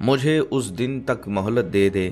مجھے اس دن تک مہلت دے دے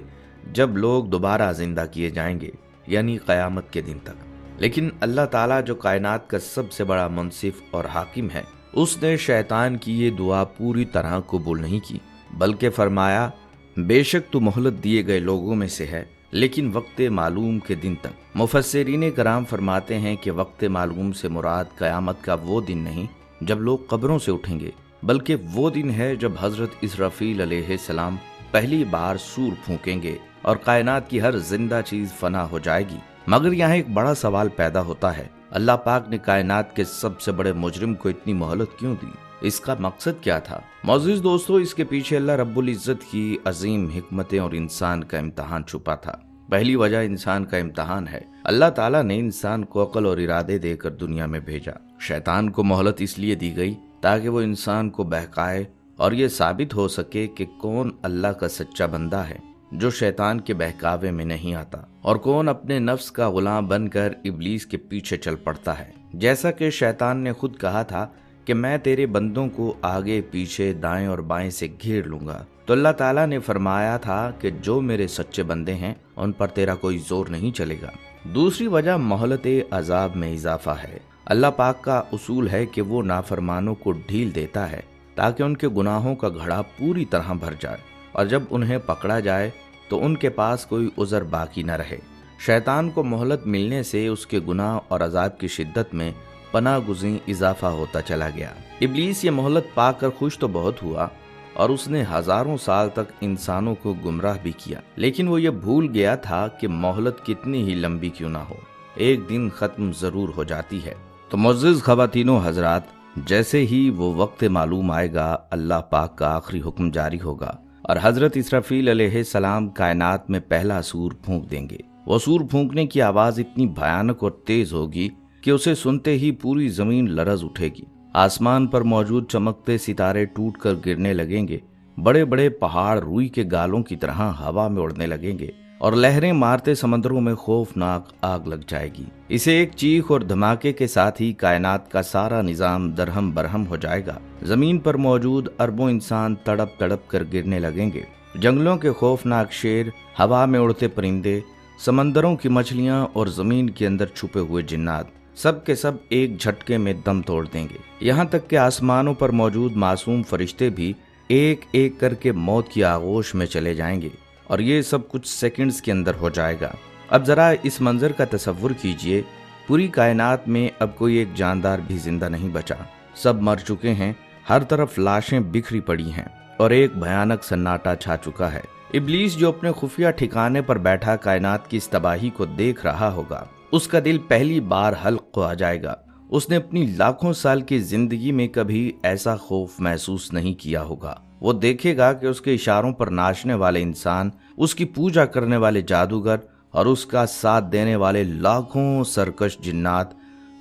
جب لوگ دوبارہ زندہ کیے جائیں گے، یعنی قیامت کے دن تک۔ لیکن اللہ تعالیٰ جو کائنات کا سب سے بڑا منصف اور حاکم ہے، اس نے شیطان کی یہ دعا پوری طرح قبول نہیں کی، بلکہ فرمایا بے شک تو مہلت دیے گئے لوگوں میں سے ہے، لیکن وقت معلوم کے دن تک۔ مفسرین کرام فرماتے ہیں کہ وقت معلوم سے مراد قیامت کا وہ دن نہیں جب لوگ قبروں سے اٹھیں گے، بلکہ وہ دن ہے جب حضرت اسرافیل علیہ السلام پہلی بار سور پھونکیں گے اور کائنات کی ہر زندہ چیز فنا ہو جائے گی۔ مگر یہاں ایک بڑا سوال پیدا ہوتا ہے، اللہ پاک نے کائنات کے سب سے بڑے مجرم کو اتنی مہلت کیوں دی؟ اس کا مقصد کیا تھا؟ معزز دوستو، اس کے پیچھے اللہ رب العزت کی عظیم حکمتیں اور انسان کا امتحان چھپا تھا۔ پہلی وجہ انسان کا امتحان ہے۔ اللہ تعالیٰ نے انسان کو عقل اور ارادے دے کر دنیا میں بھیجا۔ شیطان کو مہلت اس لیے دی گئی تاکہ وہ انسان کو بہکائے اور یہ ثابت ہو سکے کہ کون اللہ کا سچا بندہ ہے جو شیطان کے بہکاوے میں نہیں آتا، اور کون اپنے نفس کا غلام بن کر ابلیس کے پیچھے چل پڑتا ہے۔ جیسا کہ شیطان نے خود کہا تھا کہ میں تیرے بندوں کو آگے پیچھے دائیں اور بائیں سے گھیر لوں گا، تو اللہ تعالیٰ نے فرمایا تھا کہ جو میرے سچے بندے ہیں ان پر تیرا کوئی زور نہیں چلے گا۔ دوسری وجہ مہلت عذاب میں اضافہ ہے۔ اللہ پاک کا اصول ہے کہ وہ نافرمانوں کو ڈھیل دیتا ہے تاکہ ان کے گناہوں کا گھڑا پوری طرح بھر جائے، اور جب انہیں پکڑا جائے تو ان کے پاس کوئی عذر باقی نہ رہے۔ شیطان کو مہلت ملنے سے اس کے گناہ اور عذاب کی شدت میں پناہ گزیں اضافہ ہوتا چلا گیا۔ ابلیس یہ مہلت پا کر خوش تو بہت ہوا، اور اس نے ہزاروں سال تک انسانوں کو گمراہ بھی کیا، لیکن وہ یہ بھول گیا تھا کہ مہلت کتنی ہی لمبی کیوں نہ ہو، ایک دن ختم ضرور ہو جاتی ہے۔ تو معزز خواتین و حضرات، جیسے ہی وہ وقت معلوم آئے گا، اللہ پاک کا آخری حکم جاری ہوگا اور حضرت اسرافیل علیہ السلام کائنات میں پہلا سور پھونک دیں گے۔ وہ سور پھونکنے کی آواز اتنی بھیانک اور تیز ہوگی کہ اسے سنتے ہی پوری زمین لرز اٹھے گی، آسمان پر موجود چمکتے ستارے ٹوٹ کر گرنے لگیں گے، بڑے بڑے پہاڑ روئی کے گالوں کی طرح ہوا میں اڑنے لگیں گے، اور لہریں مارتے سمندروں میں خوفناک آگ لگ جائے گی۔ اسے ایک چیخ اور دھماکے کے ساتھ ہی کائنات کا سارا نظام درہم برہم ہو جائے گا، زمین پر موجود اربوں انسان تڑپ تڑپ کر گرنے لگیں گے، جنگلوں کے خوفناک شیر، ہوا میں اڑتے پرندے، سمندروں کی مچھلیاں اور زمین کے اندر چھپے ہوئے جنات سب کے سب ایک جھٹکے میں دم توڑ دیں گے، یہاں تک کہ آسمانوں پر موجود معصوم فرشتے بھی ایک ایک کر کے موت کی آغوش میں چلے جائیں گے، اور یہ سب کچھ سیکنڈز کے اندر ہو جائے گا۔ اب ذرا اس منظر کا تصور کیجئے، پوری کائنات میں اب کوئی ایک جاندار بھی زندہ نہیں بچا، سب مر چکے ہیں، ہر طرف لاشیں بکھری پڑی ہیں، اور ایک بھیانک سناٹا چھا چکا ہے۔ ابلیس جو اپنے خفیہ ٹھکانے پر بیٹھا کائنات کی اس تباہی کو دیکھ رہا ہوگا، اس کا دل پہلی بار حلق آ جائے گا۔ اس نے اپنی لاکھوں سال کی زندگی میں کبھی ایسا خوف محسوس نہیں کیا ہوگا۔ وہ دیکھے گا کہ اس کے اشاروں پر ناچنے والے انسان، اس کی پوجا کرنے والے جادوگر اور اس کا ساتھ دینے والے لاکھوں سرکش جنات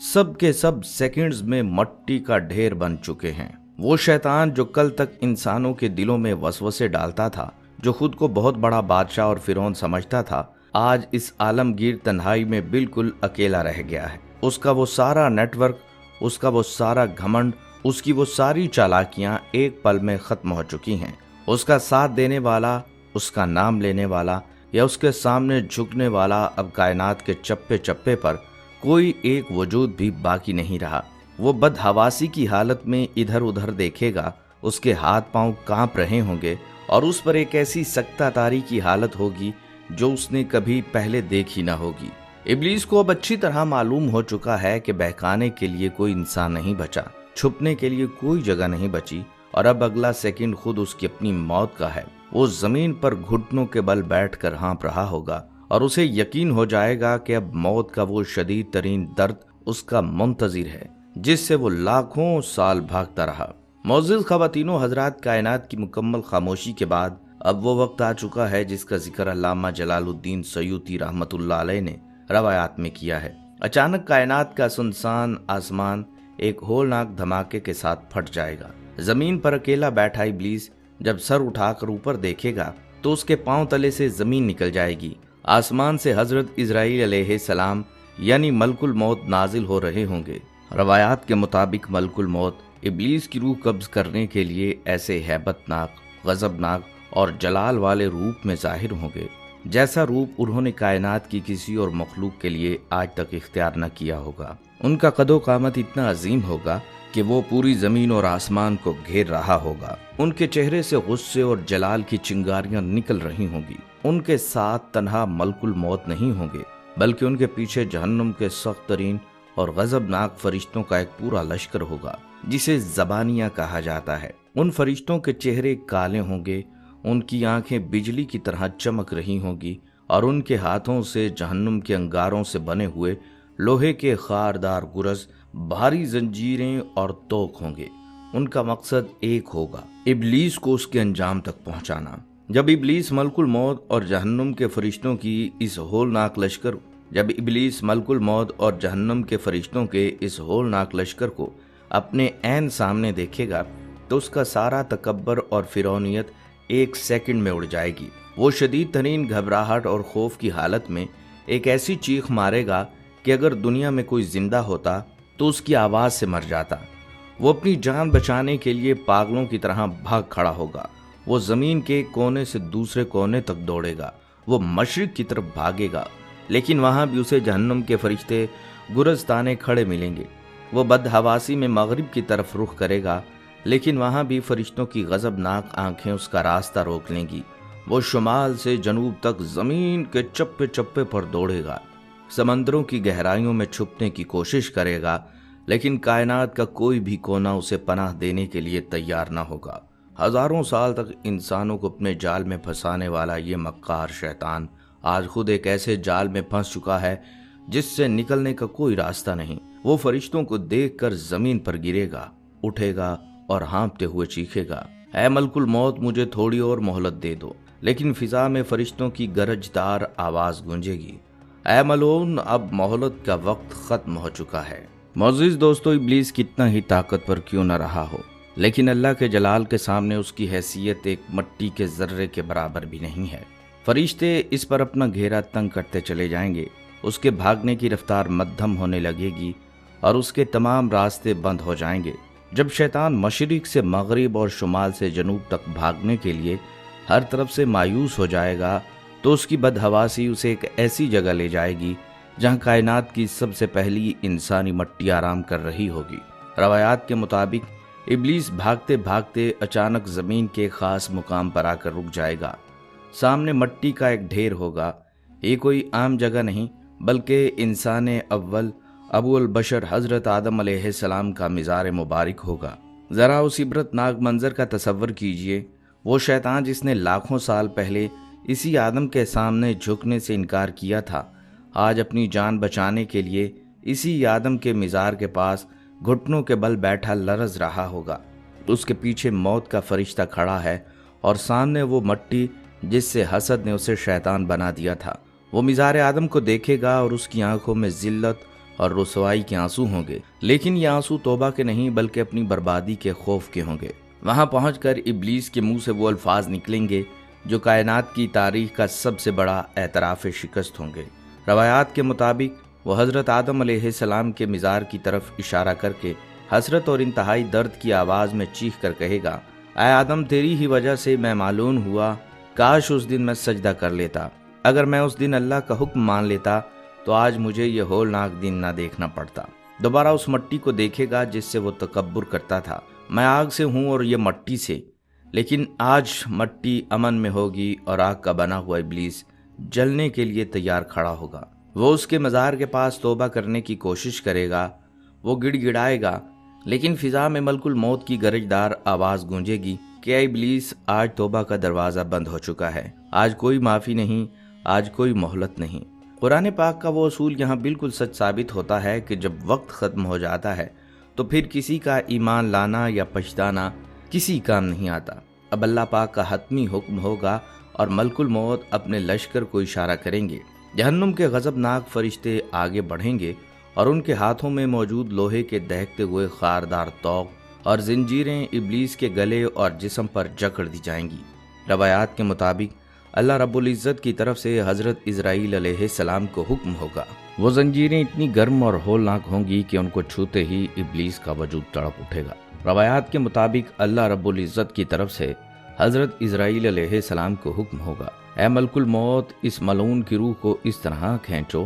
سب کے سب سیکنڈز میں مٹی کا ڈھیر بن چکے ہیں۔ وہ شیطان جو کل تک انسانوں کے دلوں میں وسوسے ڈالتا تھا، جو خود کو بہت بڑا بادشاہ اور فرعون سمجھتا تھا، آج اس عالمگیر تنہائی میں بالکل اکیلا رہ گیا ہے۔ اس کا وہ سارا نیٹ ورک، اس کا وہ سارا گھمنڈ، اس کی وہ ساری چالاکیاں ایک پل میں ختم ہو چکی ہیں۔ اس کا ساتھ دینے والا، اس کا نام لینے والا یا اس کے سامنے جھکنے والا اب کائنات کے چپے چپے پر کوئی ایک وجود بھی باقی نہیں رہا۔ وہ بدحواسی کی حالت میں ادھر ادھر دیکھے گا، اس کے ہاتھ پاؤں کانپ رہے ہوں گے، اور اس پر ایک ایسی سکتہ تاری کی حالت ہوگی جو اس نے کبھی پہلے دیکھی نہ ہوگی۔ ابلیس کو اب اچھی طرح معلوم ہو چکا ہے کہ بہکانے کے لیے کوئی انسان نہیں بچا، چھپنے کے لیے کوئی جگہ نہیں بچی، اور اب اگلا سیکنڈ خود اس کی اپنی موت کا ہے۔ وہ زمین پر گھٹنوں کے بل بیٹھ کر ہانپ رہا ہوگا، اور اسے یقین ہو جائے گا کہ اب موت کا وہ شدید ترین درد اس کا منتظر ہے جس سے وہ لاکھوں سال بھاگتا رہا۔ معزز خواتین و حضرات، کائنات کی مکمل خاموشی کے بعد اب وہ وقت آ چکا ہے جس کا ذکر علامہ جلال الدین سیوطی رحمۃ اللہ علیہ نے روایات میں کیا ہے۔ اچانک کائنات کا سنسان آسمان ایک ہولناک دھماکے کے ساتھ پھٹ جائے گا۔ زمین پر اکیلا بیٹھا ابلیس جب سر اٹھا کر اوپر دیکھے گا تو اس کے پاؤں تلے سے زمین نکل جائے گی۔ آسمان سے حضرت اسرائیل علیہ السلام یعنی ملک الموت نازل ہو رہے ہوں گے۔ روایات کے مطابق ملک الموت ابلیس کی روح قبض کرنے کے لیے ایسے ہیبت ناک، غضبناک اور جلال والے روپ میں ظاہر ہوں گے، جیسا روپ انہوں نے کائنات کی کسی اور مخلوق کے لیے آج تک اختیار نہ کیا ہوگا۔ ان کا قد و قامت اتنا عظیم ہوگا کہ وہ پوری زمین اور آسمان کو گھیر رہا ہوگا۔ ان کے چہرے سے غصے اور جلال کی چنگاریاں نکل رہی ہوں گی۔ ان کے ساتھ تنہا ملک الموت نہیں ہوں گے، بلکہ ان کے پیچھے جہنم کے سخت ترین اور غضبناک فرشتوں کا ایک پورا لشکر ہوگا، جسے زبانیہ کہا جاتا ہے۔ ان فرشتوں کے چہرے کالے ہوں گے، ان کی آنکھیں بجلی کی طرح چمک رہی ہوں گی، اور ان کے ہاتھوں سے جہنم کے انگاروں سے بنے ہوئے لوہے کے خاردار گرز، بھاری زنجیریں اور توق ہوں گے۔ ان کا مقصد ایک ہوگا، ابلیس کو اس کے انجام تک پہنچانا۔ جب ابلیس ملک الموت اور جہنم کے فرشتوں کی اس ہولناک لشکر کو اپنے عین سامنے دیکھے گا تو اس کا سارا تکبر اور فرعونیت ایک سیکنڈ میں اڑ جائے گی۔ وہ شدید ترین گھبراہٹ اور خوف کی حالت میں ایک ایسی چیخ مارے گا کہ اگر دنیا میں کوئی زندہ ہوتا تو اس کی آواز سے مر جاتا۔ وہ اپنی جان بچانے کے لیے پاگلوں کی طرح بھاگ کھڑا ہوگا۔ وہ زمین کے کونے سے دوسرے کونے تک دوڑے گا۔ وہ مشرق کی طرف بھاگے گا، لیکن وہاں بھی اسے جہنم کے فرشتے گرز تانے کھڑے ملیں گے۔ وہ بدحواسی میں مغرب کی طرف رخ کرے گا، لیکن وہاں بھی فرشتوں کی غضبناک آنکھیں اس کا راستہ روک لیں گی۔ وہ شمال سے جنوب تک زمین کے چپے چپے پر دوڑے گا، سمندروں کی گہرائیوں میں چھپنے کی کوشش کرے گا، لیکن کائنات کا کوئی بھی کونا اسے پناہ دینے کے لیے تیار نہ ہوگا۔ ہزاروں سال تک انسانوں کو اپنے جال میں پھنسانے والا یہ مکار شیطان آج خود ایک ایسے جال میں پھنس چکا ہے جس سے نکلنے کا کوئی راستہ نہیں۔ وہ فرشتوں کو دیکھ کر زمین پر گرے گا، اٹھے گا اور ہانپتے ہوئے چیخے گا، اے ملک الموت، مجھے تھوڑی اور مہلت دے دو۔ لیکن فضا میں فرشتوں کی گرجدار آواز گونجے گی، اے ملعون، اب مہلت کا وقت ختم ہو چکا ہے۔ معزز دوستو، ابلیس کتنا ہی طاقتور کیوں نہ رہا ہو، لیکن اللہ کے جلال کے سامنے اس کی حیثیت ایک مٹی کے ذرے کے برابر بھی نہیں ہے۔ فرشتے اس پر اپنا گھیرا تنگ کرتے چلے جائیں گے، اس کے بھاگنے کی رفتار مدھم ہونے لگے گی اور اس کے تمام راستے بند ہو جائیں گے۔ جب شیطان مشرق سے مغرب اور شمال سے جنوب تک بھاگنے کے لیے ہر طرف سے مایوس ہو جائے گا تو اس کی بدحواسی اسے ایک ایسی جگہ لے جائے گی جہاں کائنات کی سب سے پہلی انسانی مٹی آرام کر رہی ہوگی۔ روایات کے مطابق ابلیس بھاگتے بھاگتے اچانک زمین کے خاص مقام پر آ کر رک جائے گا۔ سامنے مٹی کا ایک ڈھیر ہوگا۔ یہ کوئی عام جگہ نہیں، بلکہ انسان اول ابو البشر حضرت آدم علیہ السلام کا مزار مبارک ہوگا۔ ذرا اس عبرت ناک منظر کا تصور کیجئے۔ وہ شیطان جس نے لاکھوں سال پہلے اسی آدم کے سامنے جھکنے سے انکار کیا تھا، آج اپنی جان بچانے کے لیے اسی آدم کے مزار کے پاس گھٹنوں کے بل بیٹھا لرز رہا ہوگا۔ اس کے پیچھے موت کا فرشتہ کھڑا ہے اور سامنے وہ مٹی جس سے حسد نے اسے شیطان بنا دیا تھا۔ وہ مزار آدم کو دیکھے گا اور اس کی آنکھوں میں ذلت اور رسوائی کے آنسو ہوں گے، لیکن یہ آنسو توبہ کے نہیں بلکہ اپنی بربادی کے خوف کے ہوں گے۔ وہاں پہنچ کر ابلیس کے منہ سے وہ الفاظ نکلیں گے جو کائنات کی تاریخ کا سب سے بڑا اعتراف شکست ہوں گے۔ روایات کے مطابق وہ حضرت آدم علیہ السلام کے مزار کی طرف اشارہ کر کے حسرت اور انتہائی درد کی آواز میں چیخ کر کہے گا، اے آدم، تیری ہی وجہ سے میں معلوم ہوا، کاش اس دن میں سجدہ کر لیتا۔ اگر میں اس دن اللہ کا حکم مان لیتا تو آج مجھے یہ ہولناک دن نہ دیکھنا پڑتا۔ دوبارہ اس مٹی کو دیکھے گا جس سے وہ تکبر کرتا تھا، میں آگ سے ہوں اور یہ مٹی سے، لیکن آج مٹی امن میں ہوگی اور آگ کا بنا ہوا ابلیس جلنے کے لیے تیار کھڑا ہوگا۔ وہ اس کے مزار کے پاس توبہ کرنے کی کوشش کرے گا، وہ گڑ گڑائے گا، لیکن فضا میں ملک الموت کی گرجدار آواز گونجے گی کہ اے ابلیس، آج توبہ کا دروازہ بند ہو چکا ہے، آج کوئی معافی نہیں، آج کوئی مہلت نہیں۔ قرآن پاک کا وہ اصول یہاں بالکل سچ ثابت ہوتا ہے کہ جب وقت ختم ہو جاتا ہے تو پھر کسی کا ایمان لانا یا پچھتانا کسی کام نہیں آتا۔ اب اللہ پاک کا حتمی حکم ہوگا اور ملک الموت اپنے لشکر کو اشارہ کریں گے۔ جہنم کے غضبناک فرشتے آگے بڑھیں گے اور ان کے ہاتھوں میں موجود لوہے کے دہکتے ہوئے خاردار طوق اور زنجیریں ابلیس کے گلے اور جسم پر جکڑ دی جائیں گی۔ روایات کے مطابق اللہ رب العزت کی طرف سے حضرت اسرائیل علیہ السلام کو حکم ہوگا۔ وہ زنجیریں اتنی گرم اور ہولناک ہوں گی کہ ان کو چھوتے ہی ابلیس کا وجود تڑپ اٹھے گا۔ روایات کے مطابق اللہ رب العزت کی طرف سے حضرت اسرائیل علیہ السلام کو حکم ہوگا، اے ملک الموت، اس ملعون کی روح کو اس طرح کھینچو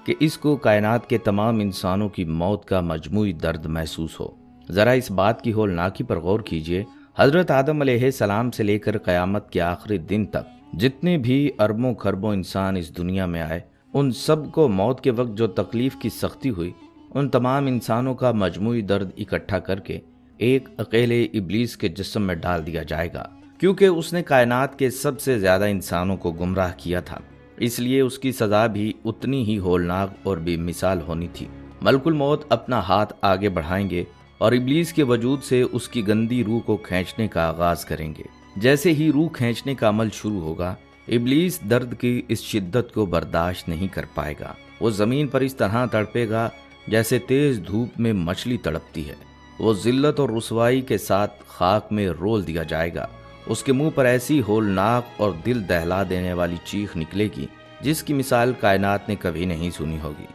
کہ اس کو کائنات کے تمام انسانوں کی موت کا مجموعی درد محسوس ہو۔ ذرا اس بات کی ہولناکی پر غور کیجئے، حضرت آدم علیہ السلام سے لے کر قیامت کے آخری دن تک جتنے بھی اربوں خربوں انسان اس دنیا میں آئے، ان سب کو موت کے وقت جو تکلیف کی سختی ہوئی، ان تمام انسانوں کا مجموعی درد اکٹھا کر کے ایک اکیلے ابلیس کے جسم میں ڈال دیا جائے گا، کیونکہ اس نے کائنات کے سب سے زیادہ انسانوں کو گمراہ کیا تھا، اس لیے اس کی سزا بھی اتنی ہی ہولناک اور بے مثال ہونی تھی۔ ملک الموت اپنا ہاتھ آگے بڑھائیں گے اور ابلیس کے وجود سے اس کی گندی روح کو کھینچنے کا آغاز کریں گے۔ جیسے ہی روح کھینچنے کا عمل شروع ہوگا، ابلیس درد کی اس شدت کو برداشت نہیں کر پائے گا۔ وہ زمین پر اس طرح تڑپے گا جیسے تیز دھوپ میں مچھلی تڑپتی ہے۔ وہ ذلت اور رسوائی کے ساتھ خاک میں رول دیا جائے گا۔ اس کے منہ پر ایسی ہولناک اور دل دہلا دینے والی چیخ نکلے گی جس کی مثال کائنات نے کبھی نہیں سنی ہوگی۔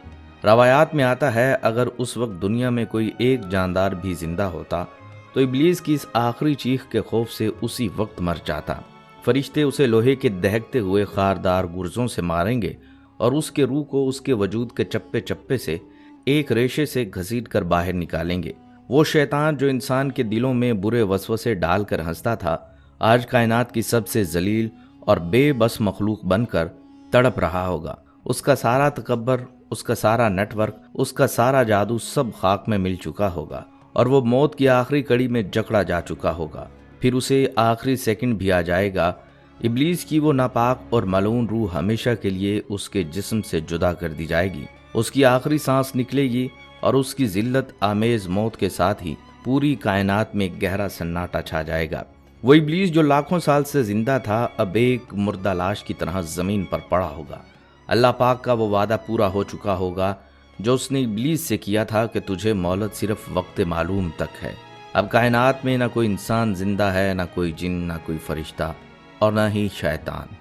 روایات میں آتا ہے، اگر اس وقت دنیا میں کوئی ایک جاندار بھی زندہ ہوتا تو ابلیس کی اس آخری چیخ کے خوف سے اسی وقت مر جاتا۔ فرشتے اسے لوہے کے دہکتے ہوئے خاردار گرزوں سے ماریں گے اور اس کے روح کو اس کے وجود کے چپے چپے سے ایک ریشے سے گھسیٹ کر باہر نکالیں گے۔ وہ شیطان جو انسان کے دلوں میں برے وسوسے ڈال کر ہنستا تھا، آج کائنات کی سب سے ذلیل اور بے بس مخلوق بن کر تڑپ رہا ہوگا۔ اس کا سارا تکبر، اس کا سارا نیٹ ورک، اس کا سارا جادو سب خاک میں مل چکا ہوگا اور وہ موت کی آخری کڑی میں جکڑا جا چکا ہوگا۔ پھر اسے آخری سیکنڈ بھی آ جائے گا۔ ابلیس کی وہ ناپاک اور ملعون روح ہمیشہ کے لیے اس کے جسم سے جدا کر دی جائے گی۔ اس کی آخری سانس نکلے گی اور اس کی ذلت آمیز موت کے ساتھ ہی پوری کائنات میں گہرا سناٹا چھا جائے گا۔ وہ ابلیس جو لاکھوں سال سے زندہ تھا، اب ایک مردہ لاش کی طرح زمین پر پڑا ہوگا۔ اللہ پاک کا وہ وعدہ پورا ہو چکا ہوگا جو اس نے ابلیس سے کیا تھا کہ تجھے مہلت صرف وقت معلوم تک ہے۔ اب کائنات میں نہ کوئی انسان زندہ ہے، نہ کوئی جن، نہ کوئی فرشتہ اور نہ ہی شیطان۔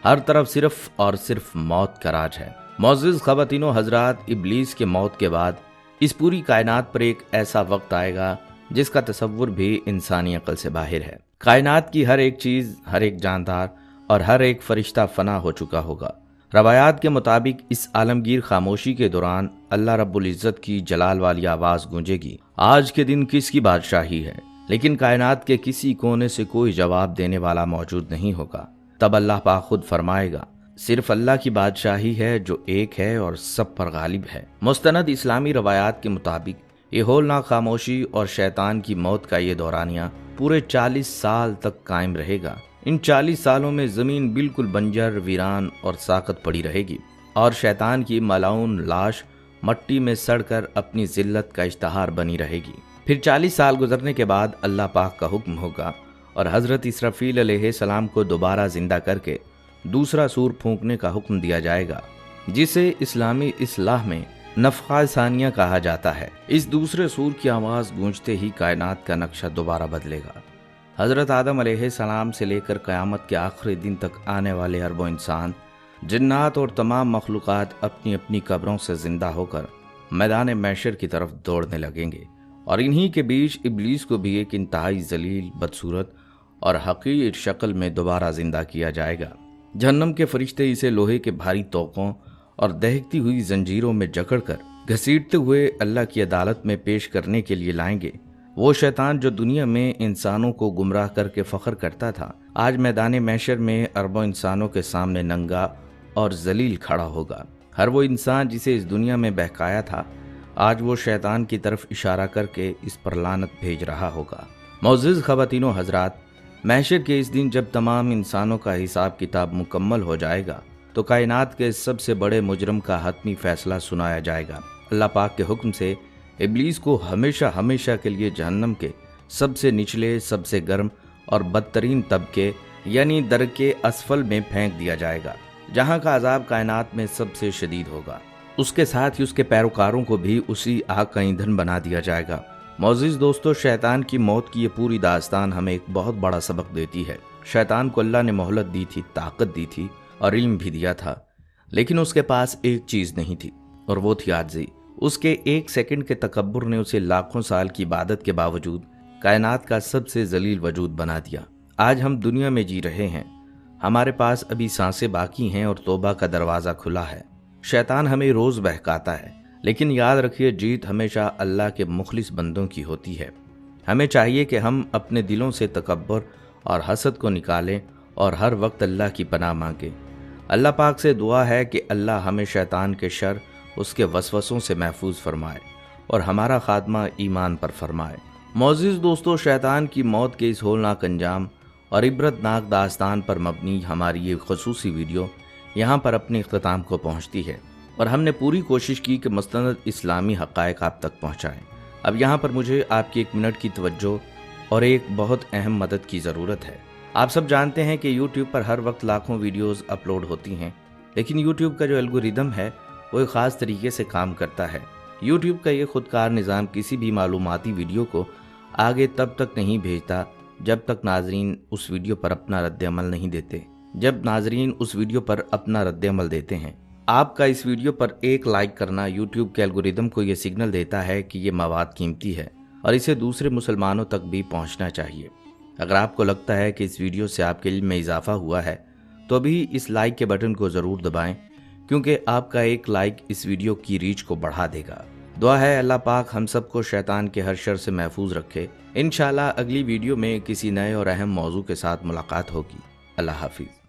ہر طرف صرف اور صرف موت کا راج ہے۔ معزز خواتین و حضرات، ابلیس کے موت کے بعد اس پوری کائنات پر ایک ایسا وقت آئے گا جس کا تصور بھی انسانی عقل سے باہر ہے۔ کائنات کی ہر ایک چیز، ہر ایک جاندار اور ہر ایک فرشتہ فنا ہو چکا ہوگا۔ روایات کے مطابق اس عالمگیر خاموشی کے دوران اللہ رب العزت کی جلال والی آواز گونجے گی، آج کے دن کس کی بادشاہی ہے؟ لیکن کائنات کے کسی کونے سے کوئی جواب دینے والا موجود نہیں ہوگا۔ تب اللہ پاک خود فرمائے گا، صرف اللہ کی بادشاہی ہے جو ایک ہے اور سب پر غالب ہے۔ مستند اسلامی روایات کے مطابق یہ ہولناک خاموشی اور شیطان کی موت کا یہ دورانیہ پورے 40 سال تک قائم رہے گا۔ ان 40 سالوں میں زمین بالکل بنجر، ویران اور ساکت پڑی رہے گی اور شیطان کی ملعون لاش مٹی میں سڑ کر اپنی ذلت کا اشتہار بنی رہے گی۔ پھر 40 سال گزرنے کے بعد اللہ پاک کا حکم ہوگا اور حضرت اسرافیل علیہ السلام کو دوبارہ زندہ کر کے دوسرا سور پھونکنے کا حکم دیا جائے گا، جسے اسلامی اصطلاح میں نفخہ ثانیہ کہا جاتا ہے۔ اس دوسرے سور کی آواز گونجتے ہی کائنات کا نقشہ دوبارہ بدلے گا۔ حضرت آدم علیہ السلام سے لے کر قیامت کے آخری دن تک آنے والے اربوں انسان، جنات اور تمام مخلوقات اپنی اپنی قبروں سے زندہ ہو کر میدان محشر کی طرف دوڑنے لگیں گے، اور انہی کے بیچ ابلیس کو بھی ایک انتہائی ذلیل، بدصورت اور حقیر شکل میں دوبارہ زندہ کیا جائے گا۔ جہنم کے فرشتے اسے لوہے کے بھاری توقوں اور دہکتی ہوئی زنجیروں میں جکڑ کر گھسیٹتے ہوئے اللہ کی عدالت میں پیش کرنے کے لیے لائیں گے۔ وہ شیطان جو دنیا میں انسانوں کو گمراہ کر کے فخر کرتا تھا، آج میدان محشر میں اربوں انسانوں کے سامنے ننگا اور ذلیل کھڑا ہوگا۔ ہر وہ انسان جسے اس دنیا میں بہکایا تھا، آج وہ شیطان کی طرف اشارہ کر کے اس پر لعنت بھیج رہا ہوگا۔ معزز خواتین و حضرات، محشر کے اس دن جب تمام انسانوں کا حساب کتاب مکمل ہو جائے گا تو کائنات کے سب سے بڑے مجرم کا حتمی فیصلہ سنایا جائے گا۔ اللہ پاک کے حکم سے ابلیس کو ہمیشہ ہمیشہ کے لیے جہنم کے سب سے نچلے، سب سے گرم اور بدترین طبقے یعنی درکے اسفل میں پھینک دیا جائے گا، جہاں کا عذاب کائنات میں سب سے شدید ہوگا۔ اس کے ساتھ ہی اس کے پیروکاروں کو بھی اسی آگ کا ایندھن بنا دیا جائے گا۔ معزز دوستو، شیطان کی موت کی یہ پوری داستان ہمیں ایک بہت بڑا سبق دیتی ہے۔ شیطان کو اللہ نے مہلت دی تھی، طاقت دی تھی اور علم بھی دیا تھا، لیکن اس کے پاس ایک چیز نہیں تھی اور وہ تھی عاجزی۔ اس کے ایک سیکنڈ کے تکبر نے اسے لاکھوں سال کی عبادت کے باوجود کائنات کا سب سے ذلیل وجود بنا دیا۔ آج ہم دنیا میں جی رہے ہیں، ہمارے پاس ابھی سانسیں باقی ہیں اور توبہ کا دروازہ کھلا ہے۔ شیطان ہمیں روز بہکاتا ہے، لیکن یاد رکھیے جیت ہمیشہ اللہ کے مخلص بندوں کی ہوتی ہے۔ ہمیں چاہیے کہ ہم اپنے دلوں سے تکبر اور حسد کو نکالیں اور ہر وقت اللہ کی پناہ مانگیں۔ اللہ پاک سے دعا ہے کہ اللہ ہمیں شیطان کے شر، اس کے وسوسوں سے محفوظ فرمائے اور ہمارا خاتمہ ایمان پر فرمائے۔ معزز دوستو، شیطان کی موت کے اس ہولناک انجام اور عبرت ناک داستان پر مبنی ہماری یہ خصوصی ویڈیو یہاں پر اپنے اختتام کو پہنچتی ہے، اور ہم نے پوری کوشش کی کہ مستند اسلامی حقائق آپ تک پہنچائیں۔ اب یہاں پر مجھے آپ کی 1 منٹ کی توجہ اور ایک بہت اہم مدد کی ضرورت ہے۔ آپ سب جانتے ہیں کہ یوٹیوب پر ہر وقت لاکھوں ویڈیوز اپلوڈ ہوتی ہیں، لیکن یوٹیوب کا جو الگوریدم ہے وہ ایک خاص طریقے سے کام کرتا ہے۔ یوٹیوب کا یہ خودکار نظام کسی بھی معلوماتی ویڈیو کو آگے تب تک نہیں بھیجتا جب تک ناظرین اس ویڈیو پر اپنا رد عمل نہیں دیتے۔ جب ناظرین اس ویڈیو پر اپنا رد عمل دیتے ہیں، آپ کا اس ویڈیو پر ایک لائک کرنا یوٹیوب کے الگوریدم کو یہ سگنل دیتا ہے کہ یہ مواد قیمتی ہے اور اسے دوسرے مسلمانوں تک بھی پہنچنا چاہیے۔ اگر آپ کو لگتا ہے کہ اس ویڈیو سے آپ کے علم میں اضافہ ہوا ہے تو ابھی اس لائک کے بٹن کو ضرور دبائیں، کیونکہ آپ کا ایک لائک اس ویڈیو کی ریچ کو بڑھا دے گا۔ دعا ہے اللہ پاک ہم سب کو شیطان کے ہر شر سے محفوظ رکھے۔ انشاءاللہ اگلی ویڈیو میں کسی نئے اور اہم موضوع کے ساتھ ملاقات ہوگی۔ اللہ حافظ۔